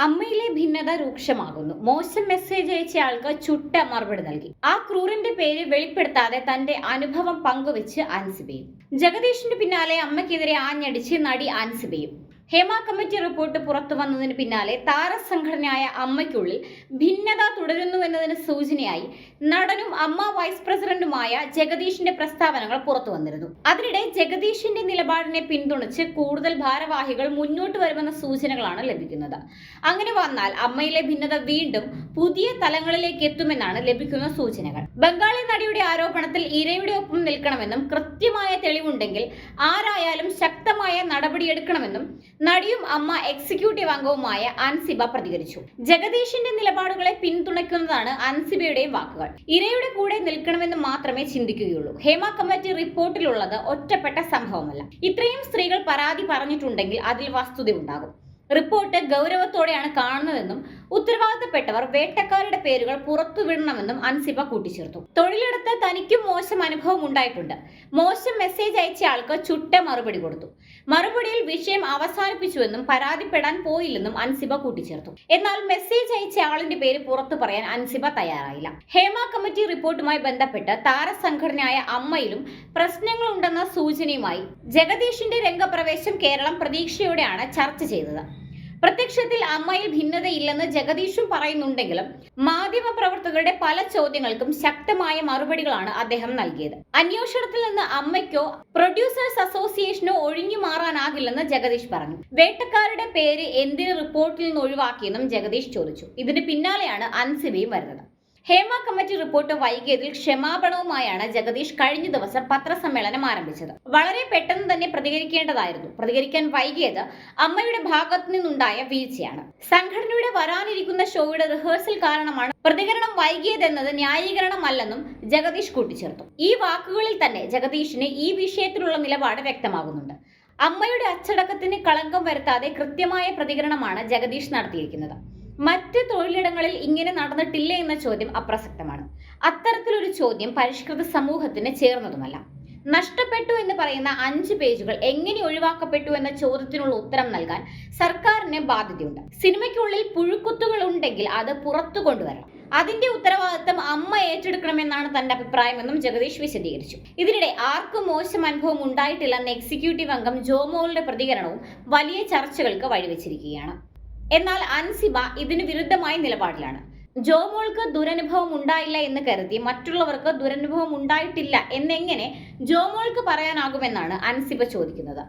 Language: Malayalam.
അമ്മയിലെ ഭിന്നത രൂക്ഷമാകുന്നു. മോശം മെസ്സേജ് അയച്ചയാൾക്ക് ചുട്ട മറുപടി നൽകി. ആ ക്രൂരന്റെ പേര് വെളിപ്പെടുത്താതെ തന്റെ അനുഭവം പങ്കുവെച്ച് ആൻസിബയും. ജഗദീഷിന് പിന്നാലെ അമ്മയ്ക്കെതിരെ ആഞ്ഞടിച്ച് നടി ആൻസിബയും. ഹേമ കമ്മിറ്റി റിപ്പോർട്ട് പുറത്തു വന്നതിന് പിന്നാലെ താരസംഘടനയായ അമ്മയ്ക്കുള്ളിൽ ഭിന്നത തുടരുന്നുവെന്നതിന് സൂചനയായി നടനും അമ്മ വൈസ് പ്രസിഡന്റുമായ ജഗദീഷിന്റെ പ്രസ്താവനകൾ പുറത്തു വന്നിരുന്നു. അതിനിടെ ജഗദീഷിന്റെ നിലപാടിനെ പിന്തുണച്ച് കൂടുതൽ ഭാരവാഹികൾ മുന്നോട്ട് വരുമെന്ന സൂചനകളാണ് ലഭിക്കുന്നത്. അങ്ങനെ വന്നാൽ അമ്മയിലെ ഭിന്നത വീണ്ടും പുതിയ തലങ്ങളിലേക്ക് എത്തുമെന്നാണ് ലഭിക്കുന്ന സൂചനകൾ. ബംഗാളി നടിയുടെ ആരോപണത്തിൽ ഇരയുടെ ഒപ്പം നിൽക്കണമെന്നും കൃത്യമായ തെളിവുണ്ടെങ്കിൽ ആരായാലും ശക്തമായ നടപടിയെടുക്കണമെന്നും നടിയും അമ്മ എക്സിക്യൂട്ടീവ് അംഗവുമായ അൻസിബ പ്രതികരിച്ചു. ജഗദീഷിന്റെ നിലപാടുകളെ പിന്തുണയ്ക്കുന്നതാണ് അൻസിബയുടെയും വാക്കുകൾ. ഇരയുടെ കൂടെ നിൽക്കണമെന്ന് മാത്രമേ ചിന്തിക്കുകയുള്ളൂ. ഹേമ കമ്മിറ്റി റിപ്പോർട്ടിലുള്ളത് ഒറ്റപ്പെട്ട സംഭവമല്ല. ഇത്രയും സ്ത്രീകൾ പരാതി പറഞ്ഞിട്ടുണ്ടെങ്കിൽ അതിൽ വസ്തുതയുണ്ടാകും. റിപ്പോർട്ട് ഗൗരവത്തോടെയാണ് കാണുന്നതെന്നും ഉത്തരവാദിത്തപ്പെട്ടവർ വേട്ടക്കാരുടെ പേരുകൾ പുറത്തുവിടണമെന്നും അൻസിബ കൂട്ടിച്ചേർത്തു. തൊഴിലെടുത്ത് തനിക്കും മോശം അനുഭവം ഉണ്ടായിട്ടുണ്ട്. മോശം മെസ്സേജ് അയച്ച ആൾക്ക് ചുട്ട മറുപടി കൊടുത്തു. മറുപടിയിൽ വിഷയം അവസാനിപ്പിച്ചുവെന്നും പരാതിപ്പെടാൻ പോയില്ലെന്നും അൻസിബ കൂട്ടിച്ചേർത്തു. എന്നാൽ മെസ്സേജ് അയച്ച ആളിന്റെ പേര് പുറത്തു പറയാൻ അൻസിബ തയ്യാറായില്ല. ഹേമ കമ്മിറ്റി റിപ്പോർട്ടുമായി ബന്ധപ്പെട്ട് താരസംഘടനയായ അമ്മയിലും പ്രശ്നങ്ങളുണ്ടെന്ന സൂചനയുമായി ജഗദീഷിന്റെ രംഗപ്രവേശം കേരളം പ്രതീക്ഷയോടെയാണ് ചർച്ച ചെയ്തത്. പ്രത്യക്ഷത്തിൽ അമ്മയിൽ ഭിന്നതയില്ലെന്ന് ജഗദീഷും പറയുന്നുണ്ടെങ്കിലും മാധ്യമപ്രവർത്തകരുടെ പല ചോദ്യങ്ങൾക്കും ശക്തമായ മറുപടികളാണ് അദ്ദേഹം നൽകിയത്. അന്വേഷണത്തിൽ നിന്ന് അമ്മയ്ക്കോ പ്രൊഡ്യൂസേഴ്സ് അസോസിയേഷനോ ഒഴിഞ്ഞു മാറാനാകില്ലെന്ന് ജഗദീഷ് പറഞ്ഞു. വേട്ടക്കാരുടെ പേര് എന്തിന് റിപ്പോർട്ടിൽ നിന്ന് ഒഴിവാക്കിയെന്നും ജഗദീഷ് ചോദിച്ചു. ഇതിന് പിന്നാലെയാണ് അൻസിബയും വരുന്നത്. ഹേമ കമ്മിറ്റി റിപ്പോർട്ട് വൈകിയതിൽ ക്ഷമാപണവുമായാണ് ജഗദീഷ് കഴിഞ്ഞ ദിവസം പത്രസമ്മേളനം ആരംഭിച്ചത്. വളരെ പെട്ടെന്ന് തന്നെ പ്രതികരിക്കേണ്ടതായിരുന്നു. പ്രതികരിക്കാൻ വൈകിയത് അമ്മയുടെ ഭാഗത്തു നിന്നുണ്ടായ വീഴ്ചയാണ്. സംഘടനയുടെ വരാനിരിക്കുന്ന ഷോയുടെ റിഹേഴ്സൽ കാരണമാണ് പ്രതികരണം വൈകിയതെന്നത് ന്യായീകരണമല്ലെന്നും ജഗദീഷ് കൂട്ടിച്ചേർത്തു. ഈ വാക്കുകളിൽ തന്നെ ജഗദീഷിന് ഈ വിഷയത്തിലുള്ള നിലപാട് വ്യക്തമാകുന്നുണ്ട്. അമ്മയുടെ അച്ചടക്കത്തിന് കളങ്കം വരുത്താതെ കൃത്യമായ പ്രതികരണമാണ് ജഗദീഷ് നടത്തിയിരിക്കുന്നത്. മറ്റ് തൊഴിലിടങ്ങളിൽ ഇങ്ങനെ നടന്നിട്ടില്ല എന്ന ചോദ്യം അപ്രസക്തമാണ്. അത്തരത്തിലൊരു ചോദ്യം പരിഷ്കൃത സമൂഹത്തിന് ചേർന്നതുമല്ല. നഷ്ടപ്പെട്ടു എന്ന് പറയുന്ന 5 പേജുകൾ എങ്ങനെ ഒഴിവാക്കപ്പെട്ടു എന്ന ചോദ്യത്തിനുള്ള ഉത്തരം നൽകാൻ സർക്കാരിന് ബാധ്യതയുണ്ട്. സിനിമയ്ക്കുള്ളിൽ പുഴുക്കുത്തുകൾ ഉണ്ടെങ്കിൽ അത് പുറത്തു കൊണ്ടുവരണം. അതിന്റെ ഉത്തരവാദിത്തം അമ്മ ഏറ്റെടുക്കണമെന്നാണ് തന്റെ അഭിപ്രായമെന്നും ജഗദീഷ് വിശദീകരിച്ചു. ഇതിനിടെ ആർക്കും മോശം അനുഭവം ഉണ്ടായിട്ടില്ലെന്ന എക്സിക്യൂട്ടീവ് അംഗം ജോമോളുടെ പ്രതികരണവും വലിയ ചർച്ചകൾക്ക് വഴിവെച്ചിരിക്കുകയാണ്. എന്നാൽ അൻസിബ ഇതിന് വിരുദ്ധമായ നിലപാടിലാണ്. ജോമോൾക്ക് ദുരനുഭവം ഉണ്ടായില്ല എന്ന് കരുതി മറ്റുള്ളവർക്ക് ദുരനുഭവം ഉണ്ടായിട്ടില്ല എന്നെങ്ങനെ ജോമോൾക്ക് പറയാനാകുമെന്നാണ് അൻസിബ ചോദിക്കുന്നത്.